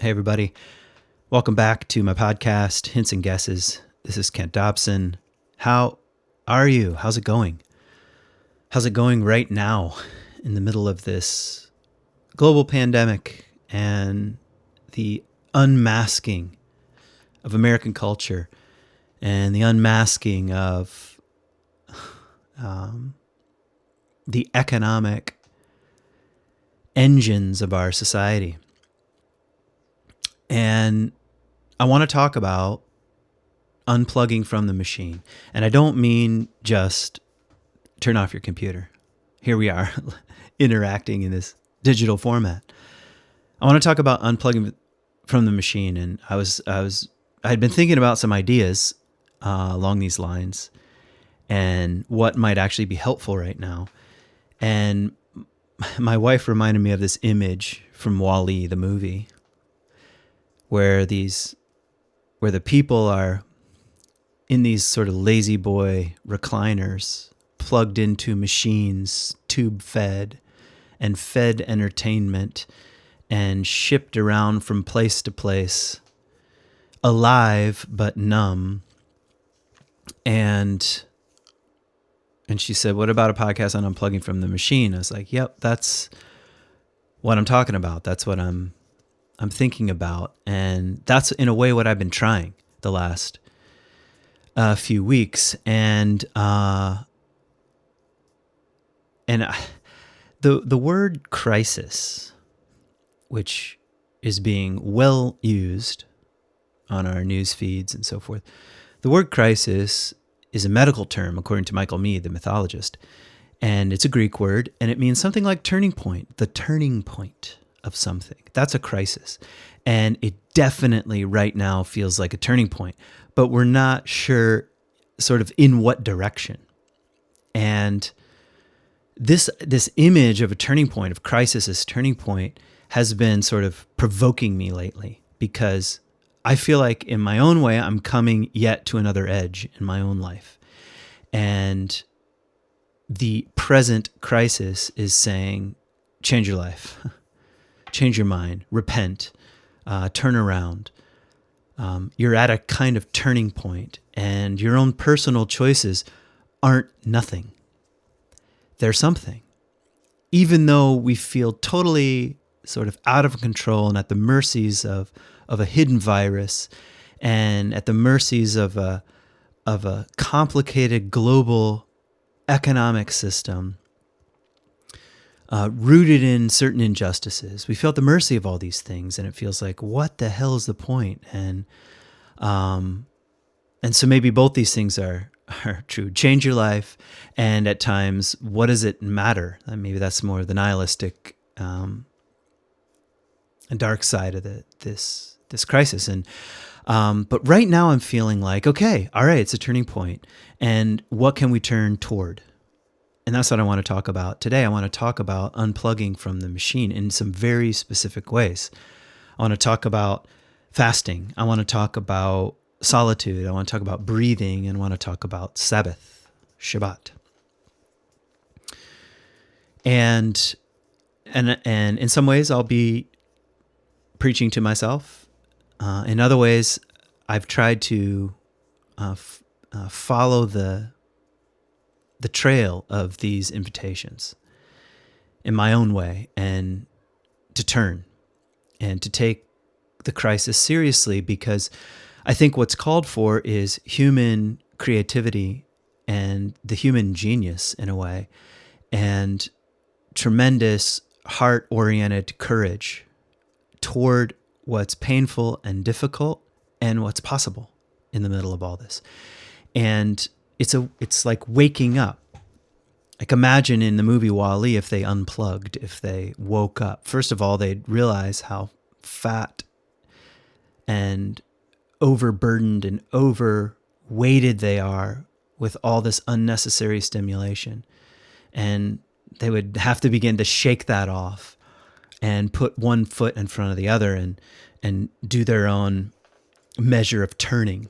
Hey, everybody. Welcome back to my podcast, Hints and Guesses. This is Kent Dobson. How are you? How's it going? How's it going right now in the middle of this global pandemic and the unmasking of American culture and the unmasking of the economic engines of our society? And I want to talk about unplugging from the machine. And I don't mean just turn off your computer. Here we are interacting in this digital format. I want to talk about unplugging from the machine. And I had been thinking about some ideas along these lines and what might actually be helpful right now. And my wife reminded me of this image from Wall-E, the movie, where the people are in these sort of lazy boy recliners plugged into machines, tube fed and fed entertainment and shipped around from place to place, alive but numb. And she said, "What about a podcast on unplugging from the machine?" I was like, "Yep, that's what I'm talking about. That's what I'm thinking about." And that's in a way what I've been trying the last few weeks. And the word crisis, which is being well used on our news feeds and so forth, the word crisis is a medical term, according to Michael Meade, the mythologist. And it's a Greek word, and it means something like turning point, the turning point of something. That's a crisis. And it definitely right now feels like a turning point, but we're not sure sort of in what direction. And this image of a turning point, of crisis as turning point, has been sort of provoking me lately, because I feel like in my own way, I'm coming yet to another edge in my own life. And the present crisis is saying, change your life. Change your mind, repent, turn around. You're at a kind of turning point, and your own personal choices aren't nothing. They're something. Even though we feel totally sort of out of control and at the mercies of a hidden virus and at the mercies of a complicated global economic system, rooted in certain injustices. We feel at the mercy of all these things, and it feels like, what the hell is the point? And so maybe both these things are true. Change your life, and at times, what does it matter? And maybe that's more the nihilistic and dark side of this crisis. And but right now, I'm feeling like, okay, all right, it's a turning point, and what can we turn toward? And that's what I want to talk about today. I want to talk about unplugging from the machine in some very specific ways. I want to talk about fasting. I want to talk about solitude. I want to talk about breathing, and I want to talk about Sabbath, Shabbat. And in some ways, I'll be preaching to myself. In other ways, I've tried to follow the trail of these invitations in my own way, and to turn and to take the crisis seriously, because I think what's called for is human creativity and the human genius in a way, and tremendous heart-oriented courage toward what's painful and difficult and what's possible in the middle of all this. And it's like waking up. Like, imagine in the movie Wall-E, if they unplugged, if they woke up. First of all, they'd realize how fat and overburdened and overweighted they are with all this unnecessary stimulation. And they would have to begin to shake that off and put one foot in front of the other and do their own measure of turning.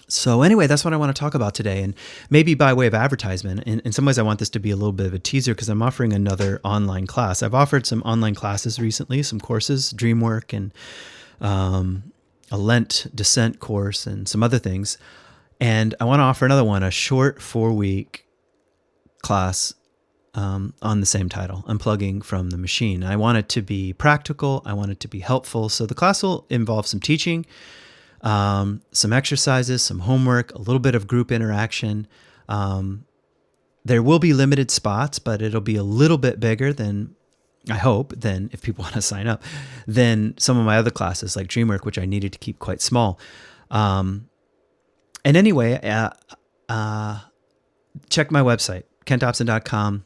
So anyway, that's what I want to talk about today. And maybe by way of advertisement, in some ways I want this to be a little bit of a teaser because I'm offering another online class. I've offered some online classes recently, some courses, Dreamwork and a Lent descent course and some other things. And I want to offer another one, a short 4-week class on the same title, Unplugging from the Machine. I want it to be practical. I want it to be helpful. So the class will involve some teaching, some exercises, some homework, a little bit of group interaction. There will be limited spots, but it'll be a little bit bigger than, I hope, than if people want to sign up, than some of my other classes like Dreamwork, which I needed to keep quite small. And anyway, check my website, kenttopson.com.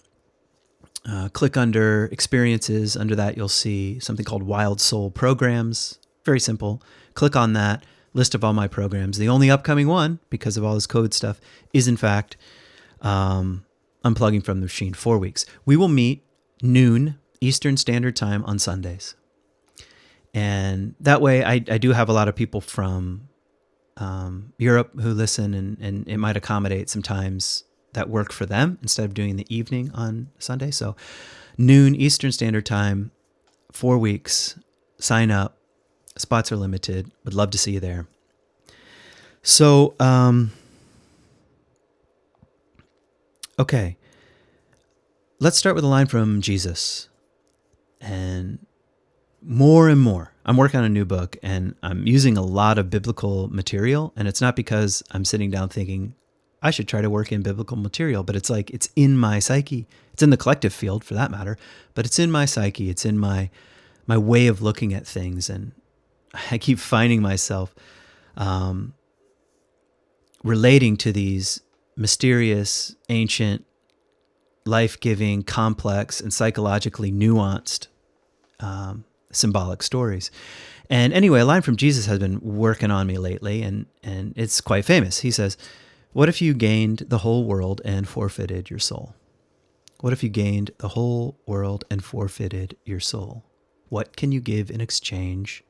Click under experiences. Under that, you'll see something called Wild Soul Programs. Very simple. Click on that. List of all my programs. The only upcoming one, because of all this code stuff, is in fact Unplugging from the Machine, 4 weeks. We will meet noon Eastern Standard Time on Sundays. And that way, I do have a lot of people from Europe who listen, and it might accommodate some times that work for them instead of doing the evening on Sunday. So noon Eastern Standard Time, 4 weeks, sign up. Spots are limited. Would love to see you there. So, okay. Let's start with a line from Jesus. And more, I'm working on a new book and I'm using a lot of biblical material. And it's not because I'm sitting down thinking, I should try to work in biblical material, but it's like, it's in my psyche. It's in the collective field for that matter, but it's in my psyche. It's in my way of looking at things. And I keep finding myself relating to these mysterious, ancient, life-giving, complex, and psychologically nuanced symbolic stories. And anyway, a line from Jesus has been working on me lately, and it's quite famous. He says, what if you gained the whole world and forfeited your soul? What if you gained the whole world and forfeited your soul? What can you give in exchange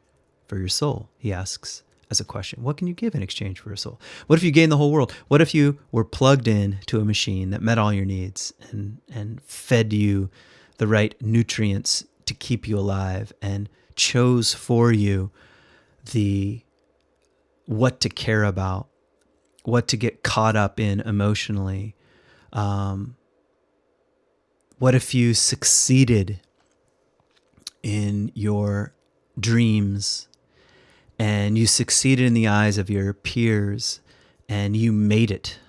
for your soul? He asks as a question. What can you give in exchange for your soul? What if you gained the whole world? What if you were plugged in to a machine that met all your needs and fed you the right nutrients to keep you alive and chose for you what to care about, what to get caught up in emotionally? What if you succeeded in your dreams and you succeeded in the eyes of your peers and you made it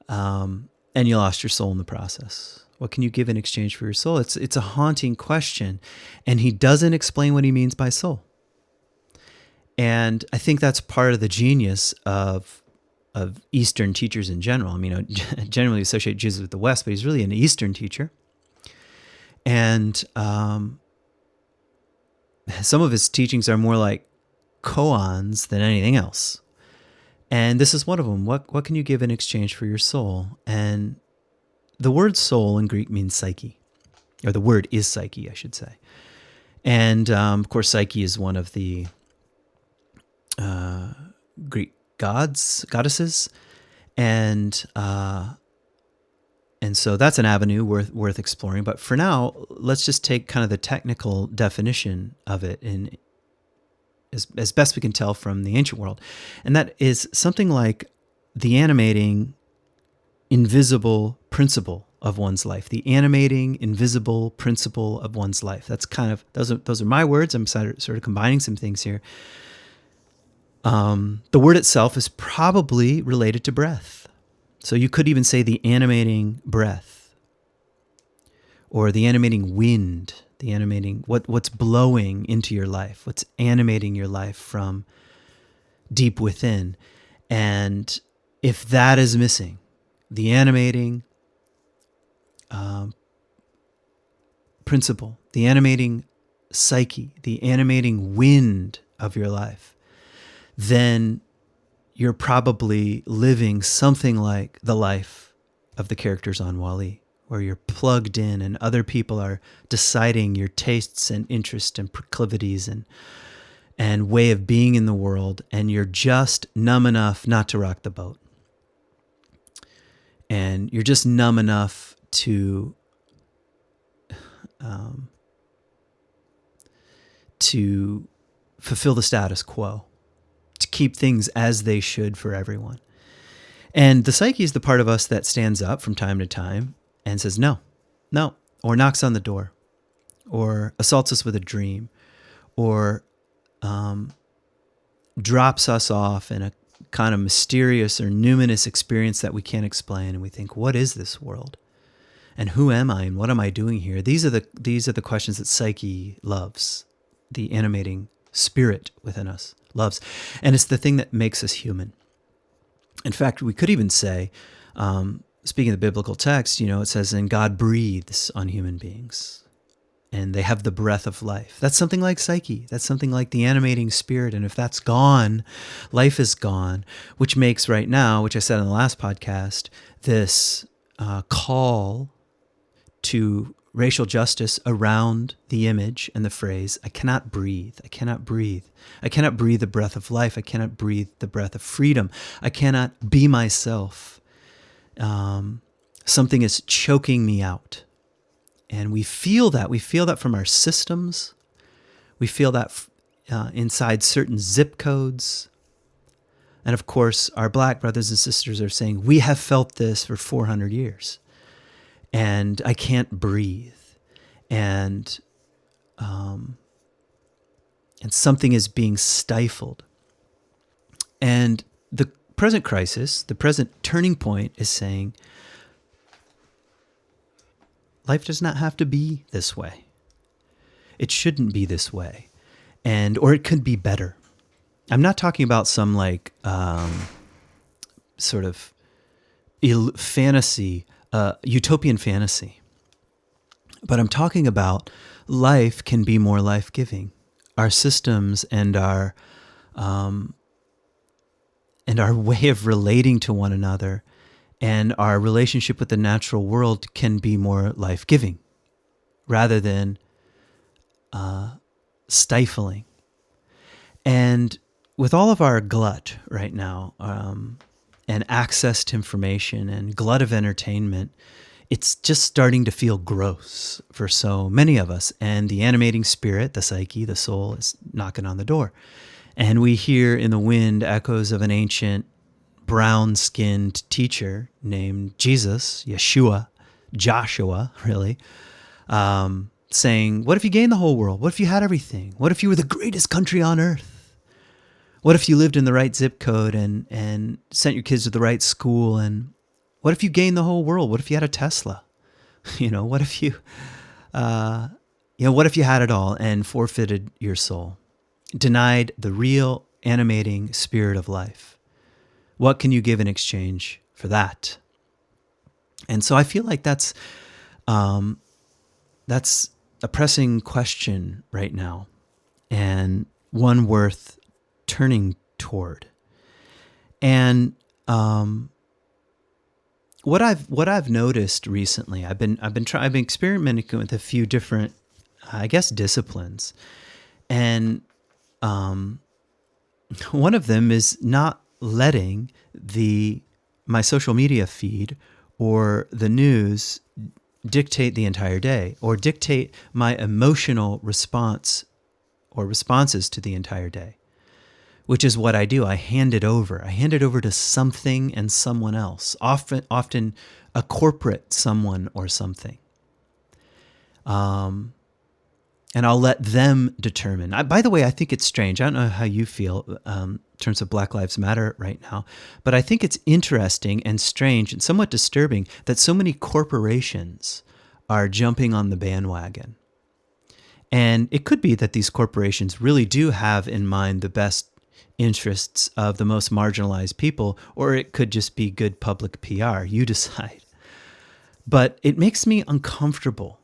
and you lost your soul in the process? What can you give in exchange for your soul? It's a haunting question, and he doesn't explain what he means by soul. And I think that's part of the genius of Eastern teachers in general. I mean, I generally associate Jesus with the West, but he's really an Eastern teacher. And some of his teachings are more like koans than anything else. And this is one of them. What can you give in exchange for your soul? And the word soul in Greek means psyche, or the word is psyche, I should say. And of course, Psyche is one of the Greek goddesses, and so that's an avenue worth exploring. But for now, let's just take kind of the technical definition of it in as best we can tell from the ancient world, and that is something like the animating, invisible principle of one's life. The animating, invisible principle of one's life. That's kind of those are my words. I'm sort of combining some things here. The word itself is probably related to breath. So you could even say the animating breath, or the animating wind, the animating what's blowing into your life, what's animating your life from deep within. And if that is missing, the animating principle, the animating psyche, the animating wind of your life, then you're probably living something like the life of the characters on Wall-E, where you're plugged in and other people are deciding your tastes and interests and proclivities and way of being in the world, and you're just numb enough not to rock the boat. And you're just numb enough to fulfill the status quo, to keep things as they should for everyone. And the psyche is the part of us that stands up from time to time and says, no, or knocks on the door, or assaults us with a dream, or drops us off in a kind of mysterious or numinous experience that we can't explain. And we think, what is this world? And who am I? And what am I doing here? These are the questions that psyche loves, the animating spirit within us loves. And it's the thing that makes us human. In fact, we could even say, speaking of the biblical text, it says, and God breathes on human beings, and they have the breath of life. That's something like psyche. That's something like the animating spirit. And if that's gone, life is gone, which makes right now, which I said in the last podcast, this call to racial justice around the image and the phrase, I cannot breathe. I cannot breathe. I cannot breathe the breath of life. I cannot breathe the breath of freedom. I cannot be myself. Something is choking me out. And we feel that. We feel that from our systems. We feel that inside certain zip codes. And of course, our Black brothers and sisters are saying, we have felt this for 400 years. And I can't breathe. And something is being stifled. And the present crisis, the present turning point is saying, life does not have to be this way. It shouldn't be this way. Or it could be better. I'm not talking about some sort of fantasy, utopian fantasy. But I'm talking about life can be more life-giving. Our systems and our way of relating to one another and our relationship with the natural world can be more life-giving rather than stifling. And with all of our glut right now and access to information and glut of entertainment, it's just starting to feel gross for so many of us. And the animating spirit, the psyche, the soul, is knocking on the door. And we hear in the wind echoes of an ancient brown-skinned teacher named Jesus, Yeshua, Joshua, really, saying, what if you gained the whole world? What if you had everything? What if you were the greatest country on earth? What if you lived in the right zip code and sent your kids to the right school? And what if you gained the whole world? What if you had a Tesla? What if what if you had it all and forfeited your soul, denied the real animating spirit of life? What can you give in exchange for that? And so I feel like that's a pressing question right now, and one worth turning toward. And what I've noticed recently, I've been experimenting with a few different, disciplines, and one of them is not letting my social media feed or the news dictate the entire day or dictate my emotional response or responses to the entire day, which is what I do. I hand it over. I hand it over to something and someone else, often a corporate someone or something. And I'll let them determine. By the way, I think it's strange. I don't know how you feel in terms of Black Lives Matter right now, but I think it's interesting and strange and somewhat disturbing that so many corporations are jumping on the bandwagon. And it could be that these corporations really do have in mind the best interests of the most marginalized people, or it could just be good public PR. You decide. But it makes me uncomfortable,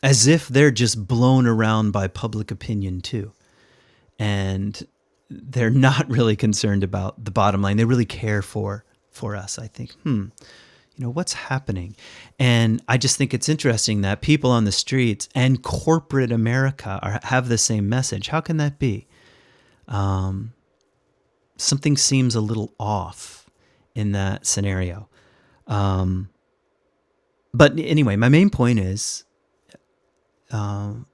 as if they're just blown around by public opinion too. And they're not really concerned about the bottom line. They really care for us. I think, What's happening? And I just think it's interesting that people on the streets and corporate America have the same message. How can that be? Something seems a little off in that scenario. But anyway, my main point is, what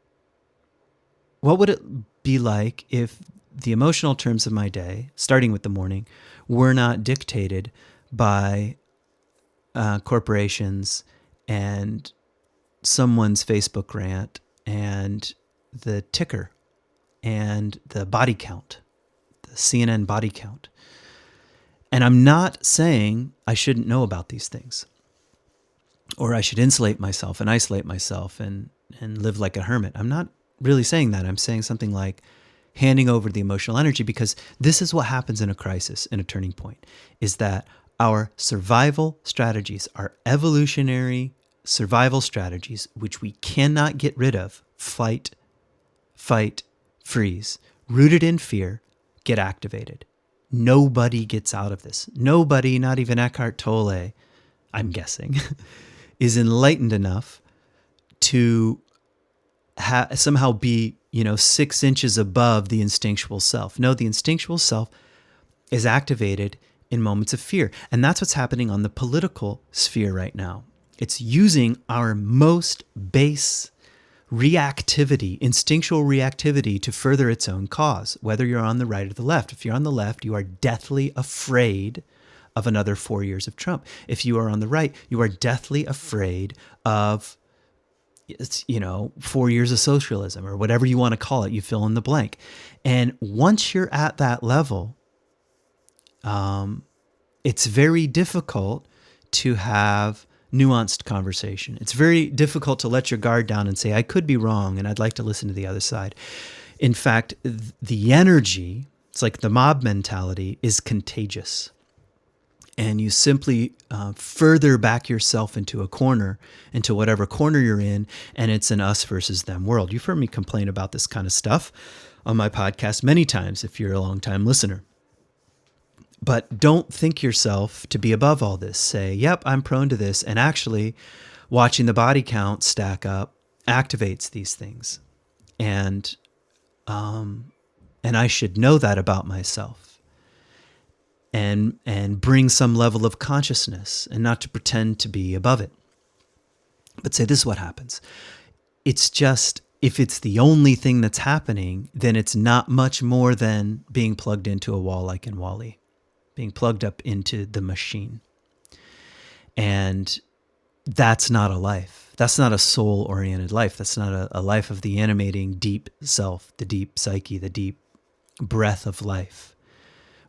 would it be like if the emotional terms of my day, starting with the morning, were not dictated by corporations and someone's Facebook rant and the ticker and the body count, the CNN body count? And I'm not saying I shouldn't know about these things, or I should insulate myself and isolate myself and live like a hermit. I'm not really saying that. I'm saying something like handing over the emotional energy, because this is what happens in a crisis, in a turning point, is that our survival strategies, our evolutionary survival strategies, which we cannot get rid of, fight, freeze, rooted in fear, get activated. Nobody gets out of this. Nobody, not even Eckhart Tolle, I'm guessing, is enlightened enough to somehow be, 6 inches above the instinctual self. No, the instinctual self is activated in moments of fear. And that's what's happening on the political sphere right now. It's using our most base reactivity, instinctual reactivity, to further its own cause, whether you're on the right or the left. If you're on the left, you are deathly afraid of another 4 years of Trump. If you are on the right, you are deathly afraid of 4 years of socialism, or whatever you want to call it. You fill in the blank. And once you're at that level, it's very difficult to have nuanced conversation. It's very difficult to let your guard down and say, I could be wrong and I'd like to listen to the other side. In fact, the energy, it's like the mob mentality, is contagious. And you simply further back yourself into a corner, into whatever corner you're in, and it's an us versus them world. You've heard me complain about this kind of stuff on my podcast many times if you're a long-time listener. But don't think yourself to be above all this. Say, yep, I'm prone to this. And actually, watching the body count stack up activates these things. And I should know that about myself. And bring some level of consciousness, and not to pretend to be above it. But say, this is what happens. It's just, if it's the only thing that's happening, then it's not much more than being plugged into a wall, like in WALL-E, being plugged up into the machine. And that's not a life. That's not a soul-oriented life. That's not a life of the animating deep self, the deep psyche, the deep breath of life,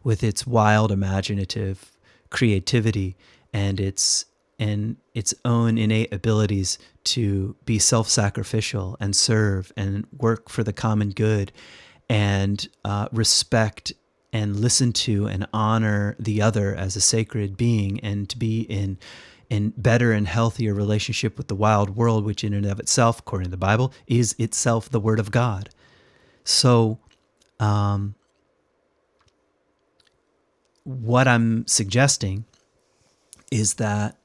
with its wild imaginative creativity and its own innate abilities to be self-sacrificial and serve and work for the common good and respect and listen to and honor the other as a sacred being, and to be in better and healthier relationship with the wild world, which in and of itself, according to the Bible, is itself the Word of God. So what I'm suggesting is that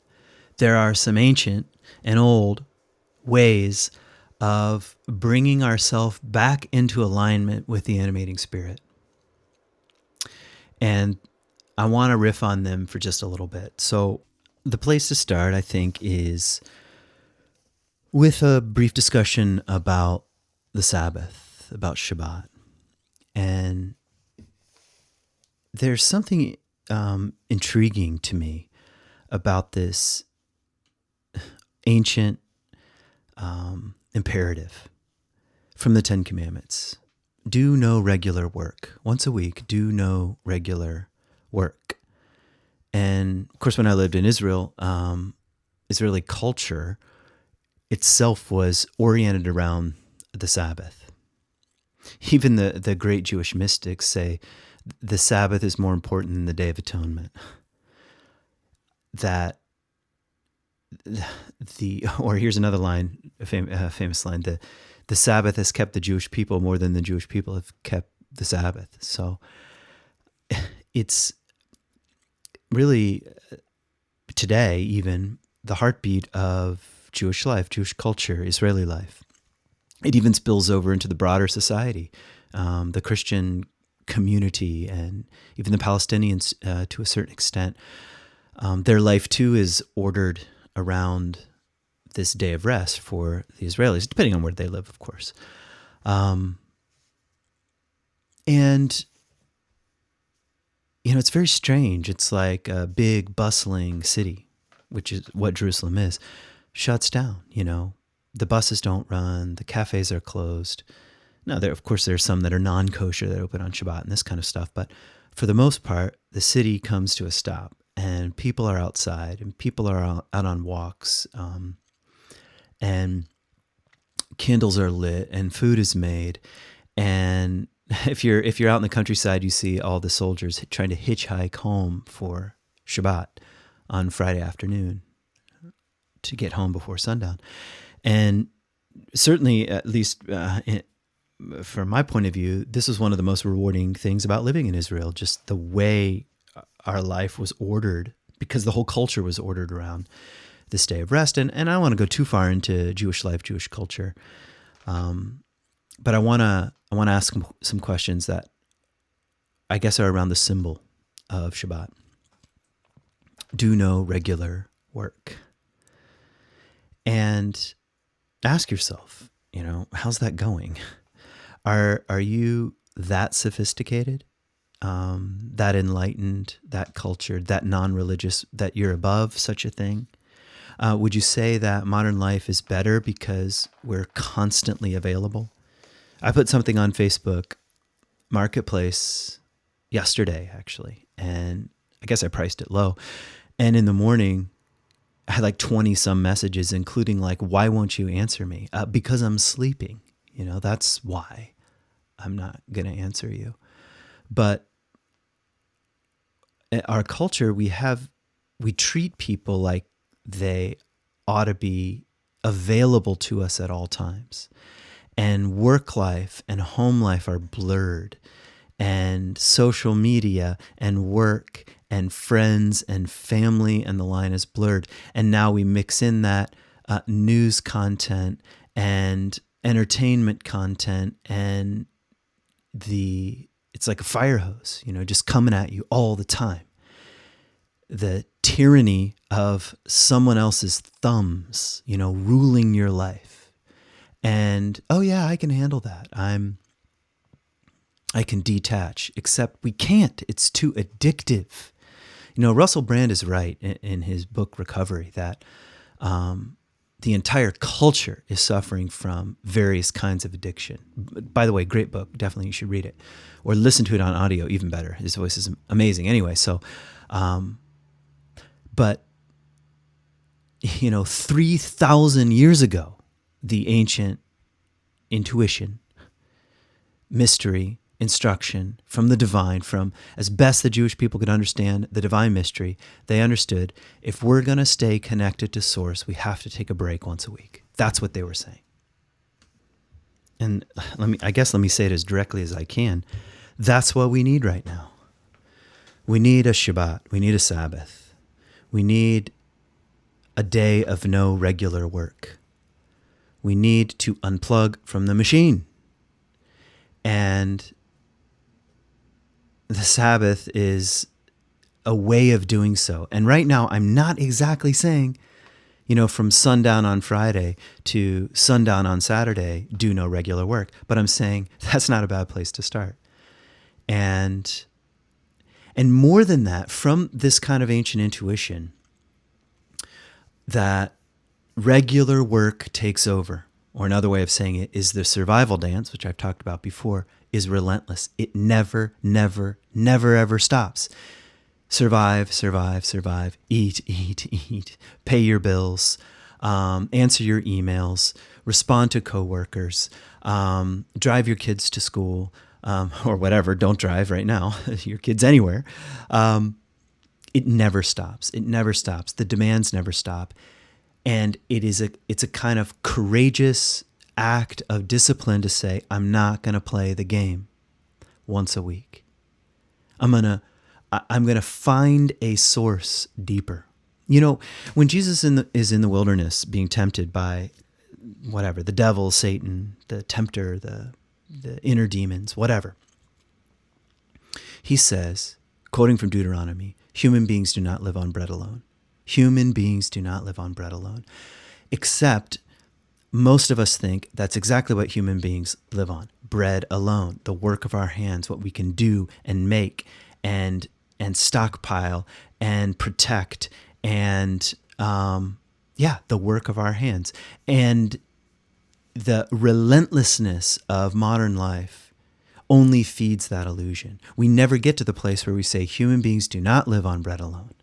there are some ancient and old ways of bringing ourselves back into alignment with the animating spirit. And I want to riff on them for just a little bit. So the place to start, I think, is with a brief discussion about the Sabbath, about Shabbat. And there's something intriguing to me about this ancient imperative from the Ten Commandments. Do no regular work. Once a week, do no regular work. And of course, when I lived in Israel, Israeli culture itself was oriented around the Sabbath. Even the great Jewish mystics say the Sabbath is more important than the Day of Atonement. Or here's another line, a famous line, the Sabbath has kept the Jewish people more than the Jewish people have kept the Sabbath. So it's really today, even the heartbeat of Jewish life, Jewish culture, Israeli life. It even spills over into the broader society, the Christian community, and even the Palestinians to a certain extent. Their life too is ordered around this day of rest for the Israelis, depending on where they live, of course. And, it's very strange. It's like a big, bustling city, which is what Jerusalem is, shuts down, The buses don't run. The cafes are closed. Now, of course, there are some that are non-kosher that open on Shabbat and this kind of stuff. But for the most part, the city comes to a stop, and people are outside, and people are out on walks, and candles are lit, and food is made. And if you're out in the countryside, you see all the soldiers trying to hitchhike home for Shabbat on Friday afternoon to get home before sundown. And certainly, at least from my point of view, this was one of the most rewarding things about living in Israel, just the way our life was ordered, because the whole culture was ordered around this day of rest. And I don't want to go too far into Jewish life, Jewish culture, but I want to ask some questions that I guess are around the symbol of Shabbat. Do no regular work. And ask yourself, how's that going? Are you that sophisticated, that enlightened, that cultured, that non-religious, that you're above such a thing? Would you say that modern life is better because we're constantly available? I put something on Facebook Marketplace yesterday, actually, and I guess I priced it low. And in the morning, I had like 20 some messages, including like, why won't you answer me? Because I'm sleeping. That's why I'm not going to answer you. But in our culture, we treat people like they ought to be available to us at all times. And work life and home life are blurred. And social media and work and friends and family and the line is blurred. And now we mix in that news content and entertainment content, and it's like a fire hose, just coming at you all the time. The tyranny of someone else's thumbs, ruling your life. And, oh yeah, I can handle that. I can detach, except we can't. It's too addictive. Russell Brand is right in his book Recovery that the entire culture is suffering from various kinds of addiction. By the way, great book. Definitely you should read it. Or listen to it on audio, even better. His voice is amazing. Anyway, so, but, 3,000 years ago, the ancient intuition, mystery, instruction from the divine, from as best the Jewish people could understand the divine mystery, they understood if we're going to stay connected to source, we have to take a break once a week. That's what they were saying. And let me say it as directly as I can. That's what we need right now. We need a Shabbat. We need a Sabbath. We need a day of no regular work. We need to unplug from the machine. And the Sabbath is a way of doing so. And right now, I'm not exactly saying, from sundown on Friday to sundown on Saturday, do no regular work. But I'm saying that's not a bad place to start. And more than that, from this kind of ancient intuition, that regular work takes over, or another way of saying it is the survival dance, which I've talked about before, is relentless. It never, never, never, ever stops. Survive, survive, survive, eat, eat, eat, pay your bills, answer your emails, respond to coworkers, drive your kids to school, or whatever. Don't drive right now, your kids anywhere. It never stops. It never stops. The demands never stop. And it's a kind of courageous act of discipline to say, I'm not going to play the game once a week. I'm going to find a source deeper. You know, when Jesus is in the wilderness being tempted by whatever, the devil, Satan, the tempter, the inner demons, whatever, he says, quoting from Deuteronomy, human beings do not live on bread alone. Human beings do not live on bread alone. Except most of us think that's exactly what human beings live on. Bread alone, the work of our hands, what we can do and make and stockpile and protect and the work of our hands. And the relentlessness of modern life only feeds that illusion. We never get to the place where we say human beings do not live on bread alone.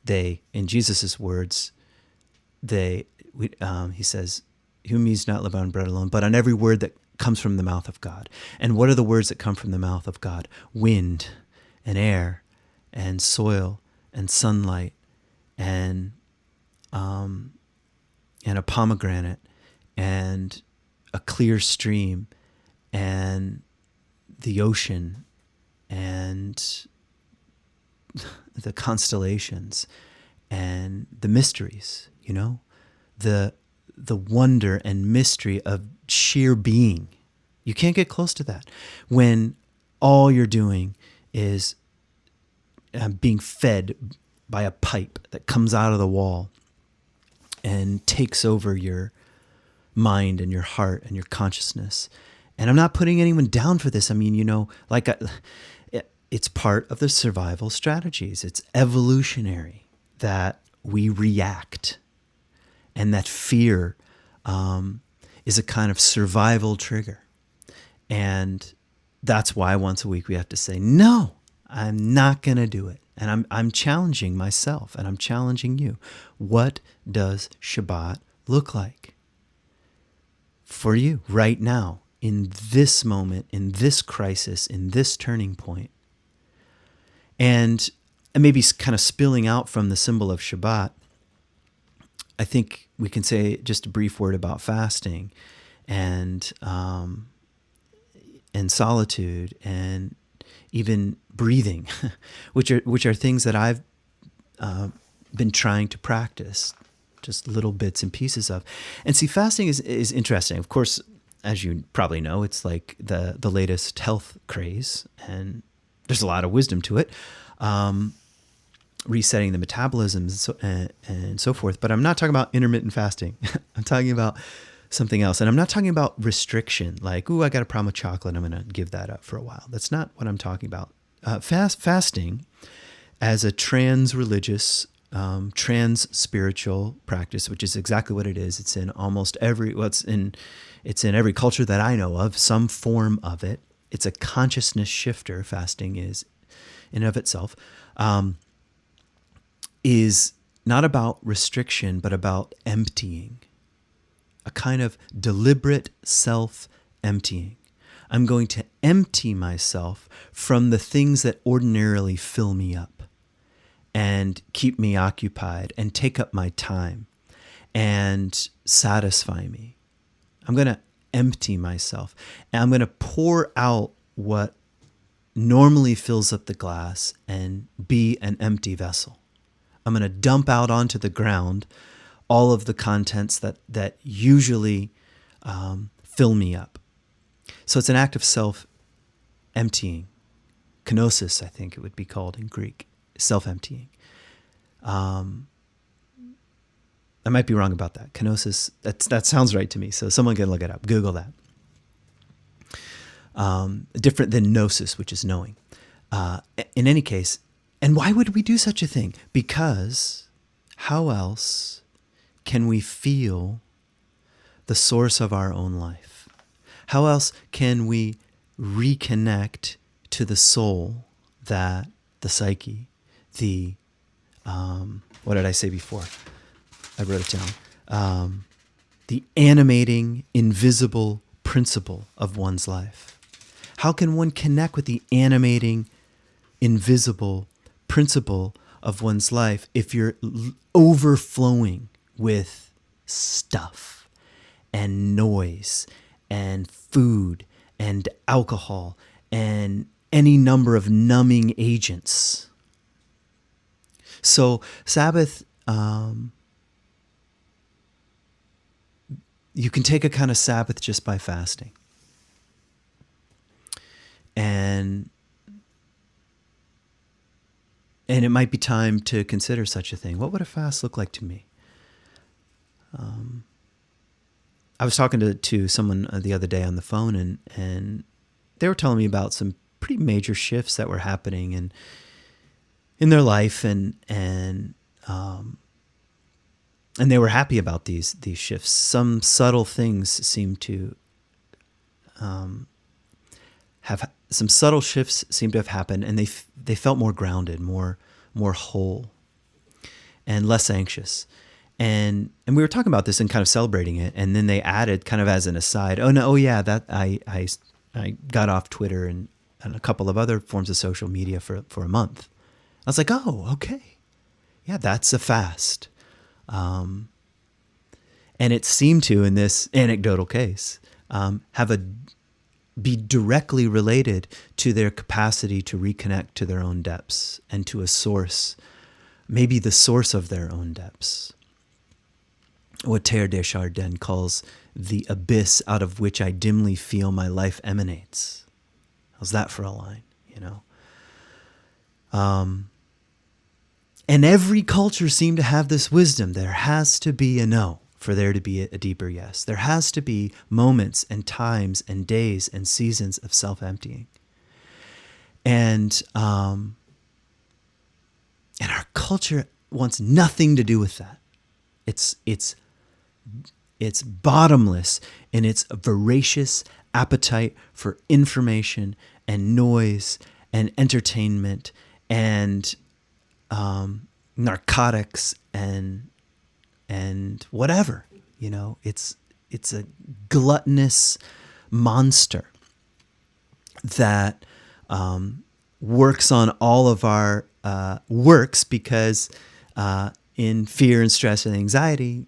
They, in Jesus' words, he says, human beings do not live on bread alone, but on every word that comes from the mouth of God. And what are the words that come from the mouth of God? Wind and air and soil and sunlight and a pomegranate and a clear stream and the ocean and the constellations and the mysteries, the wonder and mystery of sheer being. You can't get close to that when all you're doing is being fed by a pipe that comes out of the wall and takes over your mind and your heart and your consciousness. And I'm not putting anyone down for this. I mean, it's part of the survival strategies. It's evolutionary that we react, and that fear is a kind of survival trigger. And that's why once a week we have to say, no, I'm not going to do it. And I'm challenging myself, and I'm challenging you. What does Shabbat look like for you right now, in this moment, in this crisis, in this turning point? And maybe kind of spilling out from the symbol of Shabbat, I think we can say just a brief word about fasting and solitude and even breathing, which are things that I've been trying to practice, just little bits and pieces of. And see, fasting is interesting. Of course, as you probably know, it's like the latest health craze, and there's a lot of wisdom to it. Resetting the metabolism and so forth. But I'm not talking about intermittent fasting. I'm talking about something else. And I'm not talking about restriction, like, I got a problem with chocolate, I'm going to give that up for a while. That's not what I'm talking about. Fasting as a trans-religious, trans-spiritual practice, which is exactly what it is. It's in almost it's in every culture that I know of, some form of it. It's a consciousness shifter, fasting is in and of itself, is not about restriction, but about emptying. A kind of deliberate self-emptying. I'm going to empty myself from the things that ordinarily fill me up and keep me occupied and take up my time and satisfy me. I'm going to empty myself, and I'm going to pour out what normally fills up the glass and be an empty vessel. I'm going to dump out onto the ground all of the contents that usually fill me up. So it's an act of self-emptying. Kenosis, I think it would be called in Greek, self-emptying. I might be wrong about that. Kenosis, that sounds right to me. So someone can look it up. Google that. Different than gnosis, which is knowing. In any case, and why would we do such a thing? Because how else can we feel the source of our own life? How else can we reconnect to the soul, the psyche, what did I say before? I wrote it down. The animating, invisible principle of one's life. How can one connect with the animating, invisible principle of one's life if you're overflowing with stuff and noise and food and alcohol and any number of numbing agents? So Sabbath, you can take a kind of Sabbath just by fasting. And it might be time to consider such a thing. What would a fast look like to me? I was talking to someone the other day on the phone, and they were telling me about some pretty major shifts that were happening in their life, and they were happy about these shifts. Some subtle things seem to have some subtle shifts seem to have happened, and they felt more grounded, more whole, and less anxious. And we were talking about this and kind of celebrating it, and then they added, kind of as an aside, that I got off Twitter and a couple of other forms of social media for a month. I was like, oh, okay, yeah, that's a fast. And it seemed to, in this anecdotal case, be directly related to their capacity to reconnect to their own depths and to a source, maybe the source of their own depths. What Teilhard de Chardin calls the abyss out of which I dimly feel my life emanates. How's that for a line, And every culture seemed to have this wisdom. There has to be a no for there to be a deeper yes. There has to be moments and times and days and seasons of self-emptying. And our culture wants nothing to do with that. It's bottomless in its voracious appetite for information and noise and entertainment and narcotics and whatever. It's a gluttonous monster that works on all of our works because in fear and stress and anxiety,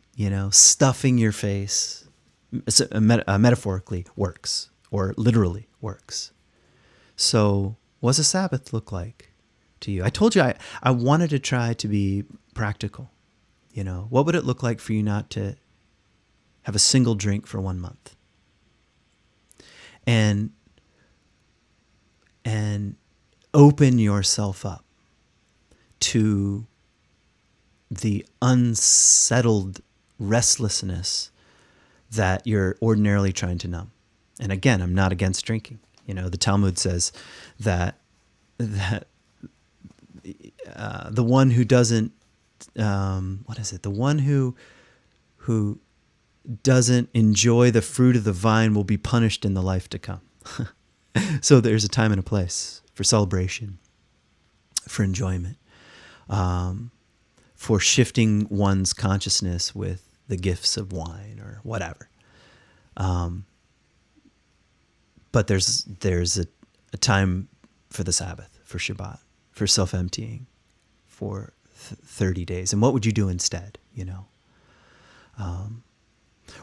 stuffing your face metaphorically works, or literally works. So what does a Sabbath look like to you? I told you I wanted to try to be practical. What would it look like for you not to have a single drink for 1 month? And open yourself up to the unsettled restlessness that you're ordinarily trying to numb. And again, I'm not against drinking. The Talmud says that the one who doesn't, the one who doesn't enjoy the fruit of the vine will be punished in the life to come. So there's a time and a place for celebration, for enjoyment, for shifting one's consciousness with the gifts of wine or whatever. But there's a time for the Sabbath, for Shabbat, for self-emptying, for 30 days. And what would you do instead,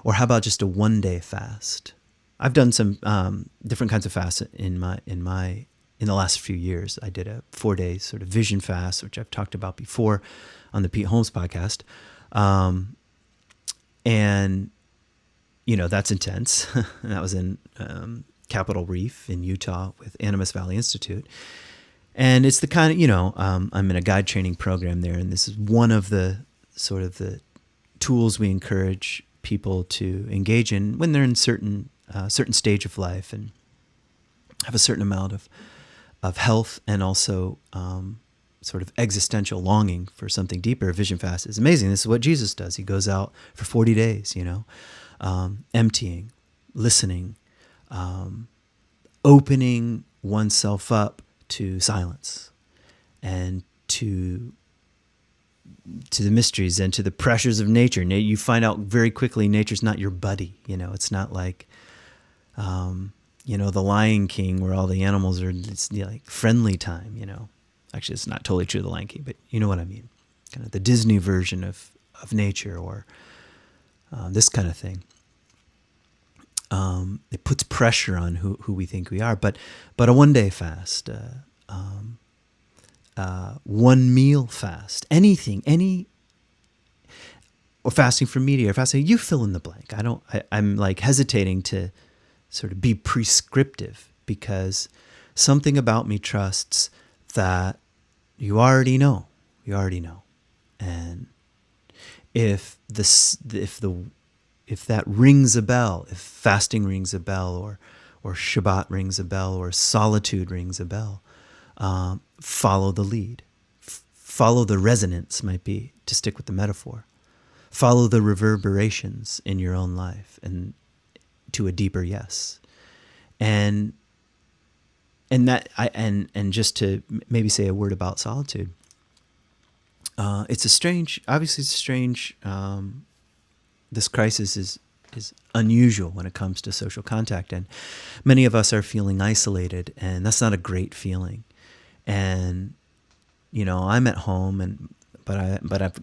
Or how about just a 1-day fast? I've done some different kinds of fasts in the last few years. I did a 4-day sort of vision fast, which I've talked about before on the Pete Holmes podcast. And, that's intense. And that was in Capitol Reef in Utah with Animas Valley Institute. And it's the kind of, I'm in a guide training program there. And this is one of the sort of the tools we encourage people to engage in when they're in certain stage of life and have a certain amount of health and also sort of existential longing for something deeper. A vision fast is amazing. This is what Jesus does. He goes out for 40 days, emptying, listening, opening oneself up to silence and to the mysteries and to the pressures of nature. You find out very quickly nature's not your buddy. It's not like, the Lion King where all the animals are like friendly time, Actually, it's not totally true of the Lion King, but you know what I mean. Kind of the Disney version of nature or this kind of thing. It puts pressure on who we think we are. But a 1-day fast, one meal fast, anything, or fasting from media, or fasting, you fill in the blank. I'm like hesitating to sort of be prescriptive, because something about me trusts that you already know. And if that rings a bell, if fasting rings a bell, or Shabbat rings a bell, or solitude rings a bell, follow the lead. Follow the resonance, might be, to stick with the metaphor. Follow the reverberations in your own life and to a deeper yes. And just to maybe say a word about solitude. It's a strange. This crisis is unusual when it comes to social contact, and many of us are feeling isolated, and that's not a great feeling. And I'm at home, but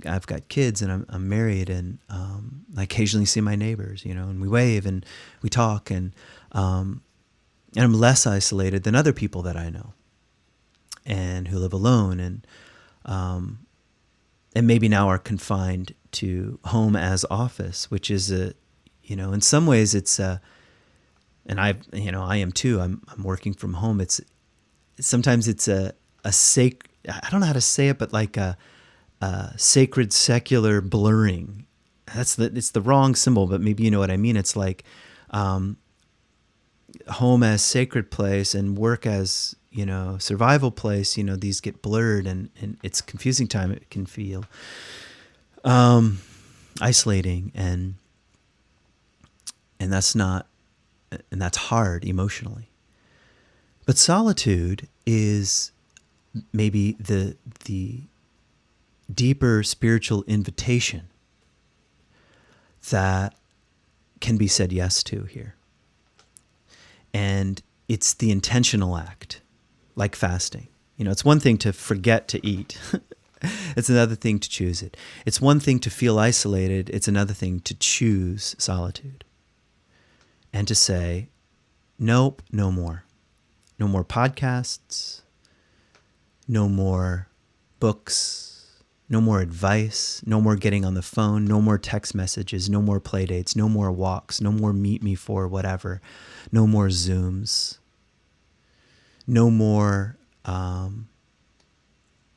I've got kids, and I'm married, and I occasionally see my neighbors, and we wave and we talk, and I'm less isolated than other people that I know, and who live alone, and maybe now are confined to home as office, which is in some ways it's and I am too. I'm working from home. Sometimes it's a I don't know how to say it, but like a sacred secular blurring. It's the wrong symbol, but maybe you know what I mean. It's like home as sacred place and work as survival place. These get blurred, and it's confusing time. It can feel isolating, and that's hard emotionally. But solitude is maybe the deeper spiritual invitation that can be said yes to here. And it's the intentional act, like fasting. It's one thing to forget to eat. It's another thing to choose it. It's one thing to feel isolated. It's another thing to choose solitude. And to say, nope, no more. No more podcasts. No more books. No more advice. No more getting on the phone. No more text messages. No more play dates. No more walks. No more meet me for whatever. No more Zooms. No more,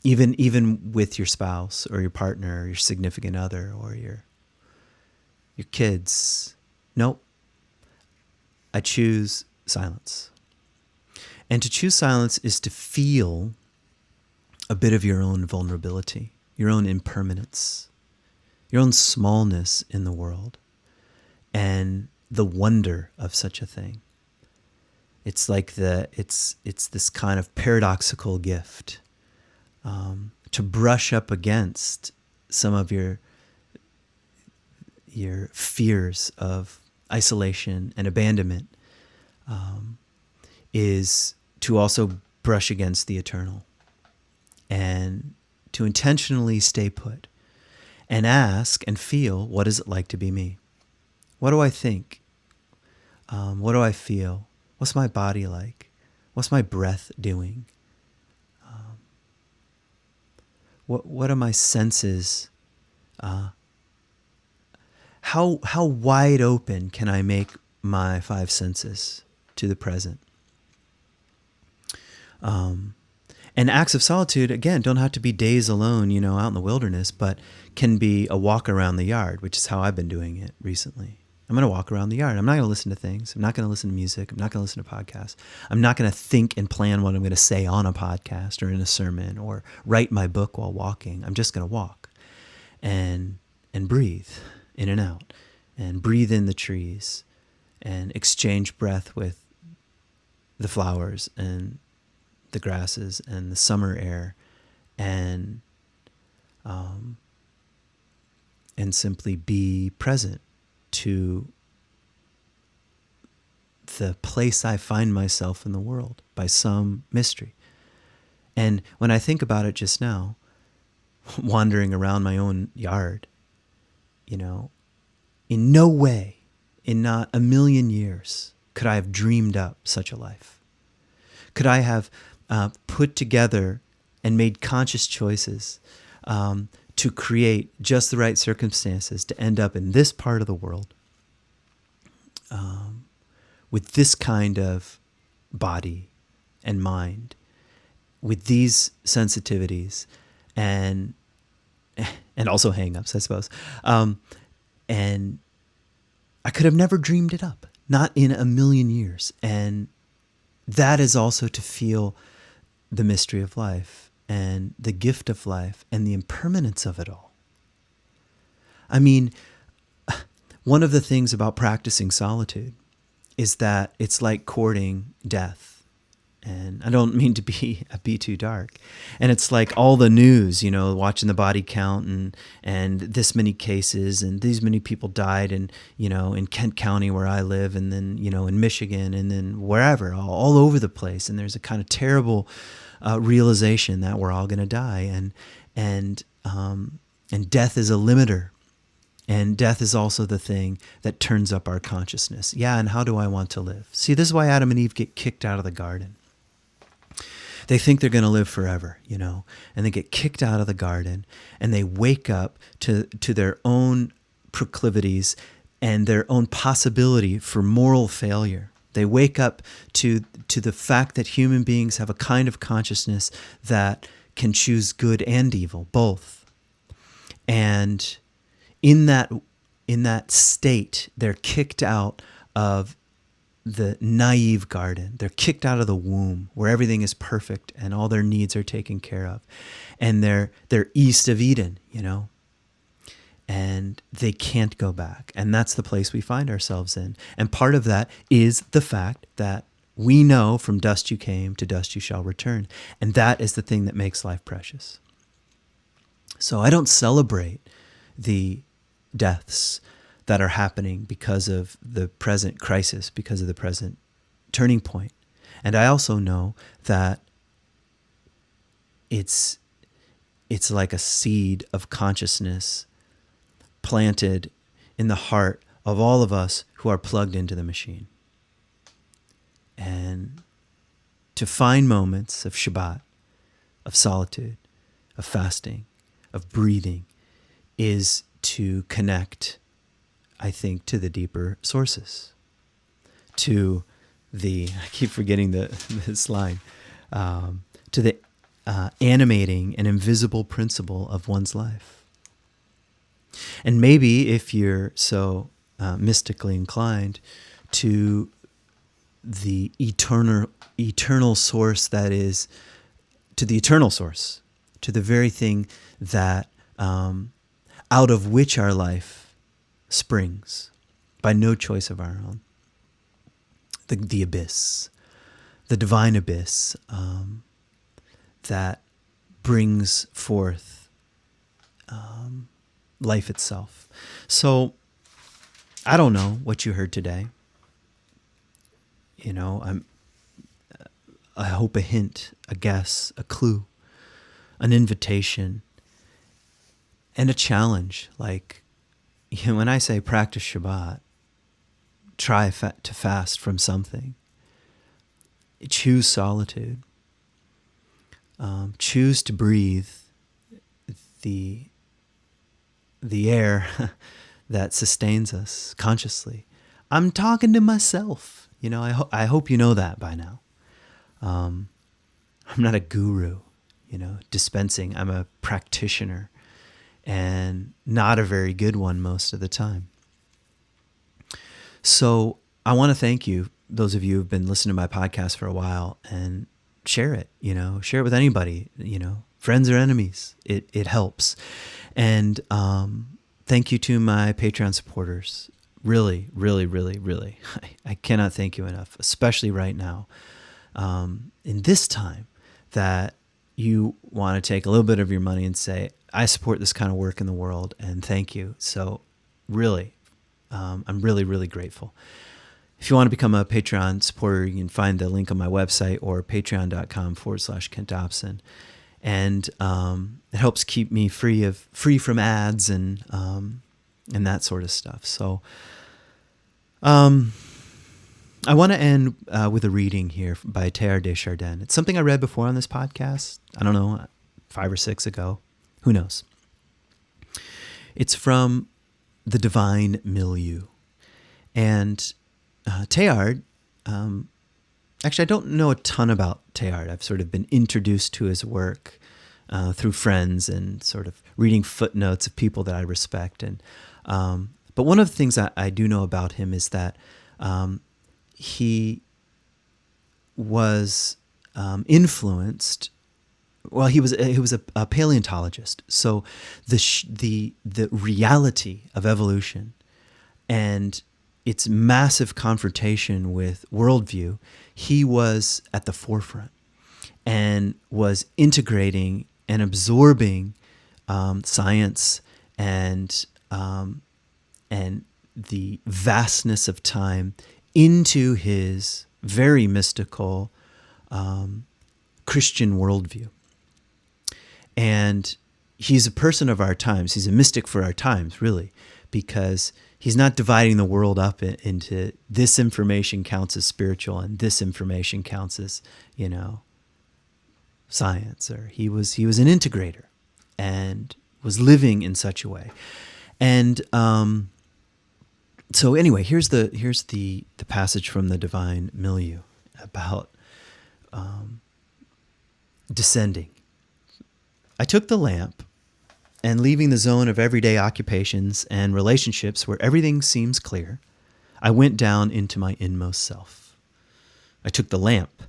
even with your spouse or your partner or your significant other or your kids. Nope. I choose silence. And to choose silence is to feel a bit of your own vulnerability, your own impermanence, your own smallness in the world, and the wonder of such a thing. It's like it's this kind of paradoxical gift to brush up against some of your fears of isolation and abandonment, is to also brush against the eternal, and to intentionally stay put and ask and feel, what is it like to be me? What do I think? What do I feel? What's my body like? What's my breath doing? What are my senses? How wide open can I make my five senses to the present? And acts of solitude, again, don't have to be days alone, out in the wilderness, but can be a walk around the yard, which is how I've been doing it recently. I'm going to walk around the yard. I'm not going to listen to things. I'm not going to listen to music. I'm not going to listen to podcasts. I'm not going to think and plan what I'm going to say on a podcast or in a sermon or write my book while walking. I'm just going to walk and breathe in and out, and breathe in the trees, and exchange breath with the flowers and the grasses and the summer air, and simply be present to the place I find myself in the world by some mystery. And when I think about it just now, wandering around my own yard, in no way, in not a million years, could I have dreamed up such a life. Could I have put together and made conscious choices to create just the right circumstances to end up in this part of the world with this kind of body and mind, with these sensitivities and also hang-ups, I suppose. And I could have never dreamed it up, not in a million years. And that is also to feel the mystery of life and the gift of life and the impermanence of it all. I mean, one of the things about practicing solitude is that it's like courting death. And I don't mean to be too dark. And it's like all the news, watching the body count and this many cases and these many people died in Kent County where I live, and then, in Michigan, and then wherever, all over the place. And there's a kind of terrible realization that we're all going to die. And death is a limiter. And death is also the thing that turns up our consciousness. Yeah, and how do I want to live? See, this is why Adam and Eve get kicked out of the garden. They think they're going to live forever, and they get kicked out of the garden, and they wake up to their own proclivities and their own possibility for moral failure. They wake up to the fact that human beings have a kind of consciousness that can choose good and evil, both. And in that state, they're kicked out of the naive garden. They're kicked out of the womb where everything is perfect and all their needs are taken care of. And they're east of Eden, and they can't go back. And that's the place we find ourselves in. And part of that is the fact that we know from dust you came, to dust you shall return. And that is the thing that makes life precious. So I don't celebrate the deaths that are happening because of the present crisis, because of the present turning point. And I also know that it's like a seed of consciousness planted in the heart of all of us who are plugged into the machine. And to find moments of Shabbat, of solitude, of fasting, of breathing, is to connect, I think, to the deeper sources, to I keep forgetting this line, to the animating and invisible principle of one's life. And maybe if you're so mystically inclined, to the eternal source that is, to the eternal source, to the very thing that out of which our life springs by no choice of our own. The abyss, the divine abyss that brings forth life itself. So I don't know what you heard today. I hope a hint, a guess, a clue, an invitation, and a challenge. Like, when I say practice Shabbat, try to fast from something. Choose solitude. Choose to breathe the air that sustains us consciously. I'm talking to myself. I hope you know that by now. I'm not a guru, dispensing. I'm a practitioner, and not a very good one most of the time. So I want to thank you, those of you who've been listening to my podcast for a while, and share it, share it with anybody, friends or enemies. It helps. And thank you to my Patreon supporters. Really, really, really, really. I cannot thank you enough, especially right now, in this time, that you want to take a little bit of your money and say, I support this kind of work in the world, and thank you. So really, I'm really, really grateful. If you want to become a Patreon supporter, you can find the link on my website or patreon.com/Kent Dobson. And it helps keep me free from ads and that sort of stuff. So I want to end with a reading here by Teilhard de Chardin. It's something I read before on this podcast. I don't know. 5 or 6 ago. Who knows? It's from the Divine Milieu. And Teilhard, actually, I don't know a ton about Teilhard. I've sort of been introduced to his work through friends and sort of reading footnotes of people that I respect. And but one of the things I do know about him is that he was influenced. Well, he was a paleontologist. So the reality of evolution and its massive confrontation with worldview, he was at the forefront and was integrating and absorbing science and the vastness of time into his very mystical Christian worldview. And he's a person of our times. He's a mystic for our times, really, because he's not dividing the world up into this information counts as spiritual and this information counts as, science. Or he was an integrator and was living in such a way. And so anyway, here's the passage from the Divine Milieu about descending. I took the lamp, and leaving the zone of everyday occupations and relationships where everything seems clear, I went down into my inmost self. I took the lamp,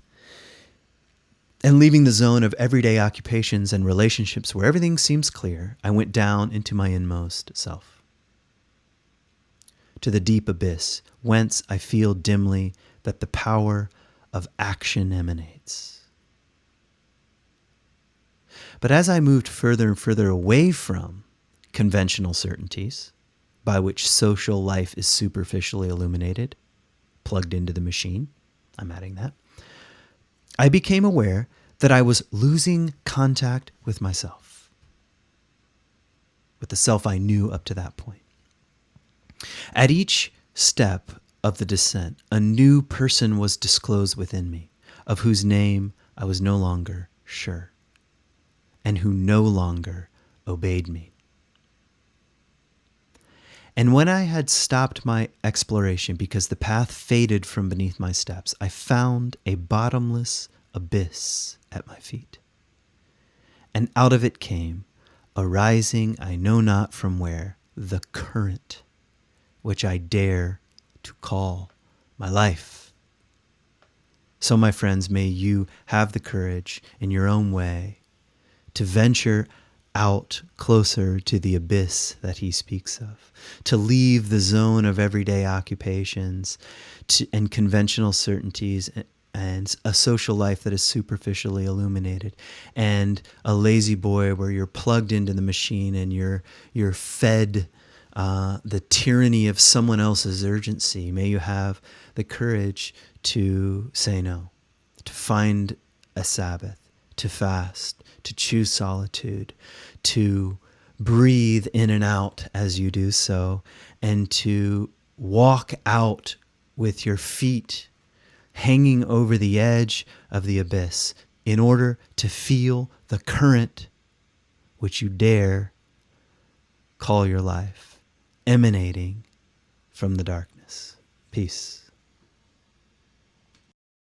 and leaving the zone of everyday occupations and relationships where everything seems clear, I went down into my inmost self. To the deep abyss, whence I feel dimly that the power of action emanates. But as I moved further and further away from conventional certainties, by which social life is superficially illuminated, plugged into the machine, I'm adding that, I became aware that I was losing contact with myself, with the self I knew up to that point. At each step of the descent, a new person was disclosed within me, of whose name I was no longer sure, and who no longer obeyed me. And when I had stopped my exploration because the path faded from beneath my steps, I found a bottomless abyss at my feet. And out of it came, arising I know not from where, the current, which I dare to call my life. So, my friends, may you have the courage in your own way to venture out closer to the abyss that he speaks of, to leave the zone of everyday occupations and conventional certainties and a social life that is superficially illuminated, and a lazy boy where you're plugged into the machine and you're fed the tyranny of someone else's urgency. May you have the courage to say no, to find a Sabbath, to fast, to choose solitude, to breathe in and out as you do so, and to walk out with your feet hanging over the edge of the abyss in order to feel the current which you dare call your life, emanating from the darkness. Peace.